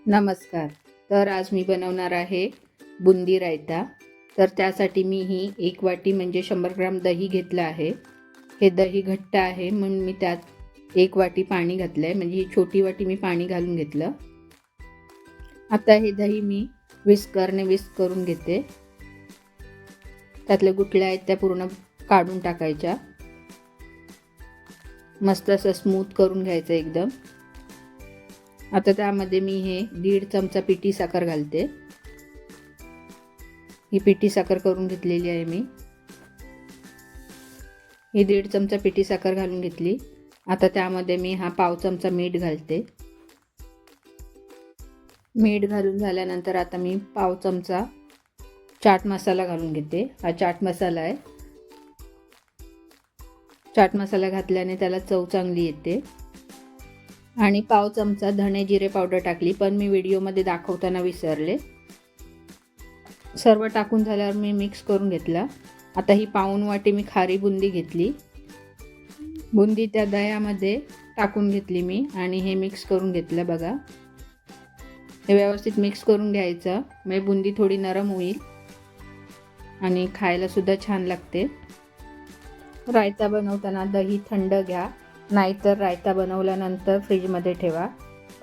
नमस्कार. तर आज मी बनवणार आहे बुंदी रायता. तर त्यासाठी मी ही 1 वाटी म्हणजे 100 ग्राम दही घेतलं आहे. हे दही घट्ट आहे म्हणून मी त्यात 1 वाटी पाणी घातलं आहे, म्हणजे ही छोटी वाटी मी पाणी घालून घेतलं. आता हे दही मी विस्करने विस्क करून घेते. त्यातल्या गुठल्या आहेत त्या पूर्ण काढून टाकायच्या. मस्त असं स्मूथ करून घ्यायचं एकदम. आता त्यामध्ये मी हे 1.5 चमचा पिठी साखर घालते. ही पिठी साखर करून घेतलेली आहे मी. ही 1.5 चमचा पिठी साखर घालून घेतली. आता त्यामध्ये मी हा पाव चमचा मीठ घालते. मीठ घालून झाल्यानंतर आता मी पाव चमचा चाट मसाला घालून घेते. हा चाट मसाला आहे. चाट मसाला घातल्याने त्याला चव चांगली येते. आणि पाव चमचा धणे जिरे पावडर टाकली, पण मी व्हिडिओमध्ये दाखवताना विसरले. सर्व टाकून झाल्यावर मी मिक्स करून घेतला. आता ही पाऊण वाटी मी खारी बुंदी घेतली. बुंदी त्या दह्यामध्ये टाकून घेतली मी आणि हे मिक्स करून घेतलं. बघा, हे व्यवस्थित मिक्स करून घ्यायचं, म्हणजे बुंदी थोडी नरम होईल आणि खायला सुद्धा छान लागते. रायता बनवताना दही थंड घ्या, नाहीतर रायता बनवल्यानंतर फ्रीजमध्ये ठेवा.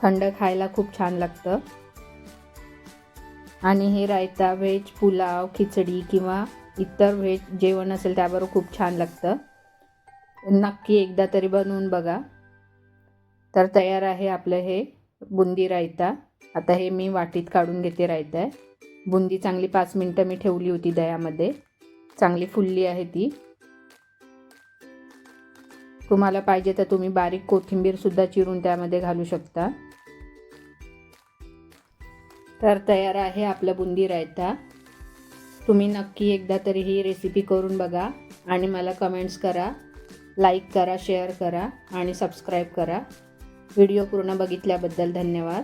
थंड खायला खूप छान लागतं. आणि हे रायता व्हेज पुलाव, खिचडी किंवा इतर व्हेज जेवण असेल त्याबरोबर खूप छान लागतं. नक्की एकदा तरी बनवून बघा. तर तयार आहे आपलं हे बुंदी रायता. आता हे मी वाटीत काढून घेते रायता. बुंदी चांगली 5 मिनटं मी ठेवली होती दह्यामध्ये, चांगली फुलली आहे ती. तुम्हाला पाहिजे तर तुम्ही बारीक कोथिंबीर सुद्धा चिरून त्यामध्ये घालू शकता. तर तयार आहे आपला बुंदी रायता. तुम्ही नक्की एकदा तरी ही रेसिपी करून बघा आणि मला कमेंट्स करा, लाईक करा, शेअर करा आणि सबस्क्राईब करा. व्हिडिओ पूर्ण बघितल्याबद्दल धन्यवाद.